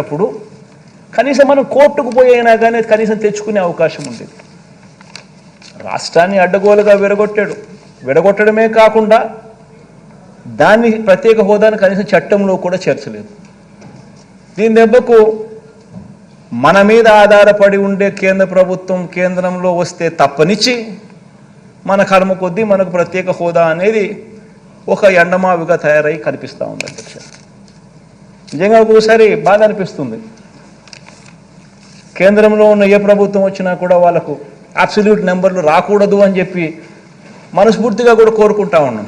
అప్పుడు కనీసం మనం కోర్టుకు పోయినా కానీ కనీసం తెచ్చుకునే అవకాశం ఉండేది. రాష్ట్రాన్ని అడ్డగోలుగా విడగొట్టడమే కాకుండా దాన్ని ప్రత్యేక హోదాను కనీసం చట్టంలో కూడా చేర్చలేదు. దీని దెబ్బకు మన మీద ఆధారపడి ఉండే కేంద్ర ప్రభుత్వం కేంద్రంలో వస్తే తప్పనిచ్చి మన కర్మ కొద్దీ మనకు ప్రత్యేక హోదా అనేది ఒక ఎండమావిగా తయారై కనిపిస్తూ ఉంది అధ్యక్ష. నిజంగా ఒకసారి బాధ అనిపిస్తుంది. కేంద్రంలో ఉన్న ఏ ప్రభుత్వం వచ్చినా కూడా వాళ్ళకు అబ్సల్యూట్ నెంబర్లు రాకూడదు అని చెప్పి మనస్ఫూర్తిగా కూడా కోరుకుంటా ఉన్నాం.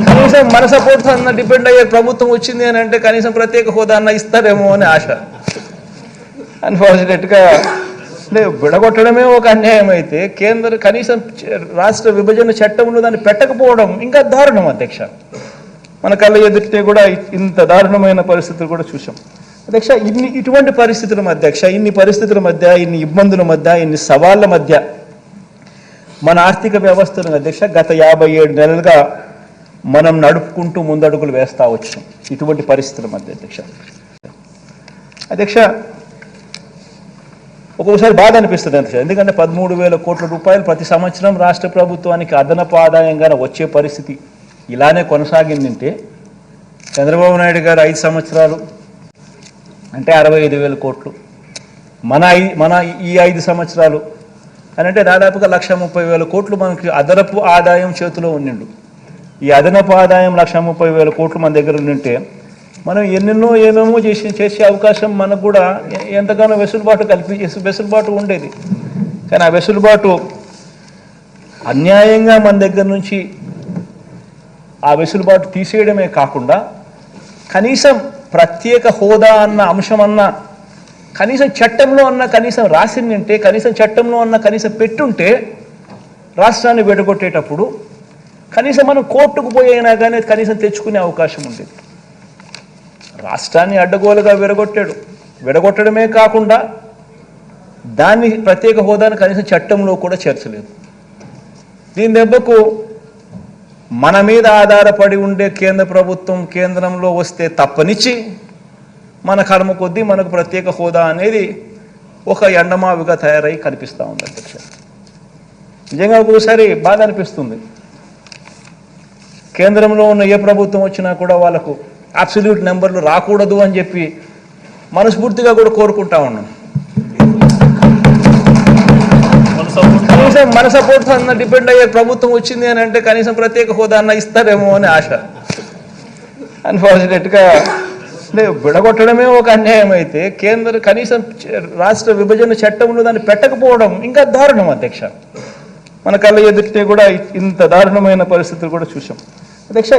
కనీసం మన సపోర్ట్ అన్న డిపెండ్ అయ్యే ప్రభుత్వం వచ్చింది అని అంటే కనీసం ప్రత్యేక హోదా అన్న ఇస్తారేమో అని ఆశ. అన్ఫార్చునేట్గా విడగొట్టడమే ఒక అన్యాయం అయితే కనీసం రాష్ట్ర విభజన చట్టంలో దాన్ని పెట్టకపోవడం ఇంకా దారుణం అధ్యక్ష. మన కళ్ళ ఎదుటితే కూడా ఇంత దారుణమైన పరిస్థితులు కూడా చూసాం అధ్యక్ష. ఇటువంటి పరిస్థితుల మధ్య ఇన్ని పరిస్థితుల మధ్య, ఇన్ని ఇబ్బందుల మధ్య, ఇన్ని సవాళ్ళ మధ్య మన ఆర్థిక వ్యవస్థను అధ్యక్ష గత 57 నెలలుగా మనం నడుపుకుంటూ ముందడుగులు వేస్తూ వచ్చాం. ఇటువంటి పరిస్థితుల మధ్య అధ్యక్ష ఒక్కొక్కసారి బాధ అనిపిస్తుంది అధ్యక్ష. ఎందుకంటే 13,000 కోట్ల రూపాయలు ప్రతి సంవత్సరం రాష్ట్ర ప్రభుత్వానికి అదనపు ఆదాయంగా వచ్చే పరిస్థితి ఇలానే కొనసాగిందంటే చంద్రబాబు నాయుడు గారు 5 సంవత్సరాలు అంటే 65,000 కోట్లు, మన ఈ 5 సంవత్సరాలు అని అంటే దాదాపుగా 1,30,000 కోట్లు మనకి అదనపు ఆదాయం చేతిలో ఉండిండు. ఈ అదనపు ఆదాయం 1,30,000 కోట్లు మన దగ్గర ఉండింటే మనం ఏమేమో చేసే అవకాశం మనకు కూడా ఎంతగానో వెసులుబాటు ఉండేది. కానీ ఆ వెసులుబాటు అన్యాయంగా మన దగ్గర నుంచి ఆ వెసులుబాటు తీసేయడమే కాకుండా కనీసం ప్రత్యేక హోదా అన్న అంశమన్నా కనీసం చట్టంలో అన్న కనీసం రాసిందంటే కనీసం చట్టంలో అన్న కనీసం పెట్టుంటే రాష్ట్రాన్ని విడగొట్టేటప్పుడు కనీసం మనం కోర్టుకు పోయినా కానీ కనీసం తెచ్చుకునే అవకాశం ఉండేది. రాష్ట్రాన్ని అడ్డగోలుగా విడగొట్టడమే కాకుండా దాన్ని ప్రత్యేక హోదాను కనీసం చట్టంలో కూడా చేర్చలేదు. దీని దెబ్బకు మన మీద ఆధారపడి ఉండే కేంద్ర ప్రభుత్వం కేంద్రంలో వస్తే తప్పనిచ్చి మన కర్మ కొద్దీ మనకు ప్రత్యేక హోదా అనేది ఒక ఎండమావిగా తయారై కనిపిస్తూ ఉంది అధ్యక్ష. నిజంగా ఒకసారి బాధ అనిపిస్తుంది. కేంద్రంలో ఉన్న ఏ ప్రభుత్వం వచ్చినా కూడా వాళ్ళకు అబ్సల్యూట్ నెంబర్లు రాకూడదు అని చెప్పి మనస్ఫూర్తిగా కూడా కోరుకుంటా ఉన్నాం. కనీసం మన సపోర్ట్ అన్న డిపెండ్ అయ్యే ప్రభుత్వం వచ్చింది అని అంటే కనీసం ప్రత్యేక హోదా అన్న ఇస్తారేమో అని ఆశ. అన్ఫార్చునేట్గా విడగొట్టడమే ఒక అన్యాయం అయితే కనీసం రాష్ట్ర విభజన చట్టంలో దాన్ని పెట్టకపోవడం ఇంకా దారుణం అధ్యక్ష. మన కళ్ళ ఎదుటితే కూడా ఇంత దారుణమైన పరిస్థితులు కూడా చూసాం అధ్యక్ష.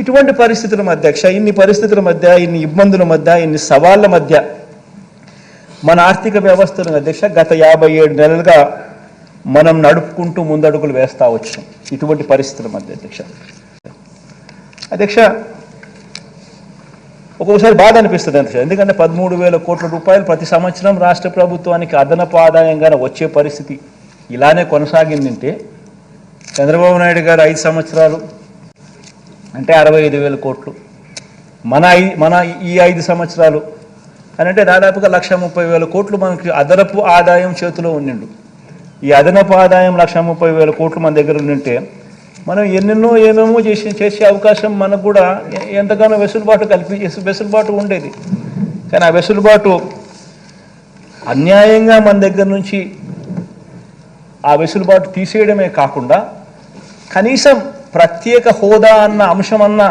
ఇటువంటి పరిస్థితుల మధ్య ఇన్ని పరిస్థితుల మధ్య, ఇన్ని ఇబ్బందుల మధ్య, ఇన్ని సవాళ్ళ మధ్య మన ఆర్థిక వ్యవస్థను అధ్యక్ష గత 57 నెలలుగా మనం నడుపుకుంటూ ముందడుగులు వేస్తూ వచ్చాం. ఇటువంటి పరిస్థితుల మధ్య అధ్యక్ష ఒక్కొక్కసారి బాధ అనిపిస్తుంది అధ్యక్ష. ఎందుకంటే 13,000 కోట్ల రూపాయలు ప్రతి సంవత్సరం రాష్ట్ర ప్రభుత్వానికి అదనపు ఆదాయంగా వచ్చే పరిస్థితి ఇలానే కొనసాగిందంటే చంద్రబాబు నాయుడు గారు 5 సంవత్సరాలు అంటే 65,000 కోట్లు, మన ఈ 5 సంవత్సరాలు అని అంటే దాదాపుగా 1,30,000 కోట్లు మనకి అదనపు ఆదాయం చేతిలో ఉండిండు. ఈ అదనపు ఆదాయం 1,30,000 కోట్లు మన దగ్గర ఉండింటే మనం ఏమేమో చేసే అవకాశం మనకు కూడా ఎంతగానో వెసులుబాటు ఉండేది. కానీ ఆ వెసులుబాటు అన్యాయంగా మన దగ్గర నుంచి ఆ వెసులుబాటు తీసేయడమే కాకుండా కనీసం ప్రత్యేక హోదా అన్న అంశమన్నా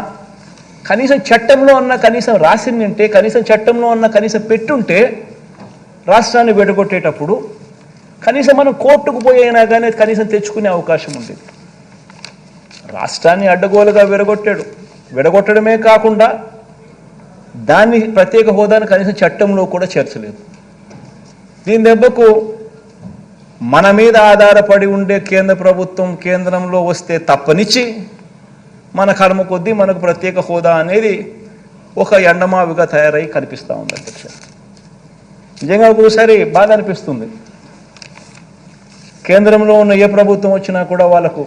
కనీసం చట్టంలో అన్న కనీసం రాసిందంటే కనీసం చట్టంలో అన్న కనీసం పెట్టుంటే రాష్ట్రాన్ని విడగొట్టేటప్పుడు కనీసం మనం కోర్టుకు పోయినా కానీ కనీసం తెచ్చుకునే అవకాశం ఉండేది. రాష్ట్రాన్ని అడ్డగోలుగా విడగొట్టడమే కాకుండా దాన్ని ప్రత్యేక హోదాను కనీసం చట్టంలో కూడా చేర్చలేదు. దీని దెబ్బకు మన మీద ఆధారపడి ఉండే కేంద్ర ప్రభుత్వం కేంద్రంలో వస్తే తప్పనిచ్చి మన కర్మ కొద్దీ మనకు ప్రత్యేక హోదా అనేది ఒక ఎండమావిగా తయారై కనిపిస్తూ ఉంది అధ్యక్ష. నిజంగా ఒకసారి బాధ అనిపిస్తుంది. కేంద్రంలో ఉన్న ఏ ప్రభుత్వం వచ్చినా కూడా వాళ్ళకు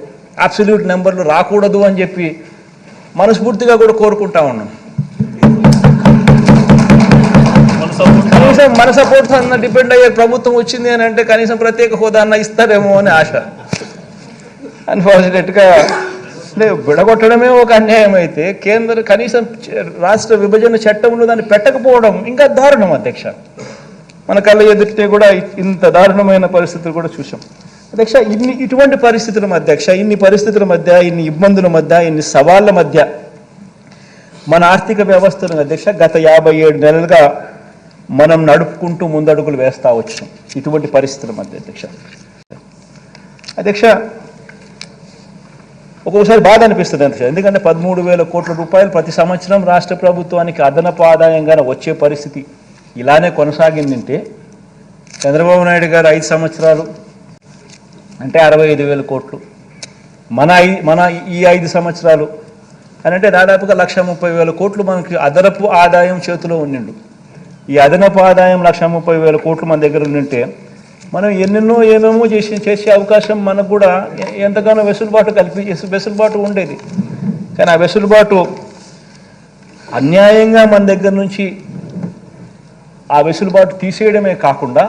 అబ్సల్యూట్ నెంబర్లు రాకూడదు అని చెప్పి మనస్ఫూర్తిగా కూడా కోరుకుంటా ఉన్నాం. కనీసం మన సపోర్ట్ అన్న డిపెండ్ అయ్యే ప్రభుత్వం వచ్చింది అని అంటే కనీసం ప్రత్యేక హోదా అన్న ఇస్తారేమో అని ఆశ. అన్ఫార్చునేట్గా విడగొట్టడమే ఒక అన్యాయం అయితే కనీసం రాష్ట్ర విభజన చట్టంలో దాన్ని పెట్టకపోవడం ఇంకా దారుణం అధ్యక్ష. మన కళ్ళ ఎదుటితే కూడా ఇంత దారుణమైన పరిస్థితులు కూడా చూసాం అధ్యక్ష. ఇటువంటి పరిస్థితుల మధ్య అధ్యక్ష, ఇన్ని పరిస్థితుల మధ్య, ఇన్ని ఇబ్బందుల మధ్య, ఇన్ని సవాళ్ళ మధ్య మన ఆర్థిక వ్యవస్థను అధ్యక్ష గత 57 నెలలుగా మనం నడుపుకుంటూ ముందడుగులు వేస్తా వచ్చాం ఇటువంటి పరిస్థితుల మధ్య అధ్యక్ష. ఒక్కొక్కసారి బాధ అనిపిస్తుంది అధ్యక్ష, ఎందుకంటే 13,000 కోట్ల రూపాయలు ప్రతి సంవత్సరం రాష్ట్ర ప్రభుత్వానికి అదనపు ఆదాయంగా వచ్చే పరిస్థితి ఇలానే కొనసాగిందంటే చంద్రబాబు నాయుడు గారు 5 సంవత్సరాలు అంటే 65,000 కోట్లు, మన ఈ 5 సంవత్సరాలు అని అంటే దాదాపుగా 1,30,000 కోట్లు మనకి అదనపు ఆదాయం చేతిలో ఉండిండు. ఈ అదనపు ఆదాయం 1,30,000 కోట్లు మన దగ్గర ఉండింటే మనం ఏమేమో చేసే అవకాశం మనకు కూడా ఎంతగానో వెసులుబాటు ఉండేది. కానీ ఆ వెసులుబాటు అన్యాయంగా మన దగ్గర నుంచి ఆ వెసులుబాటు తీసేయడమే కాకుండా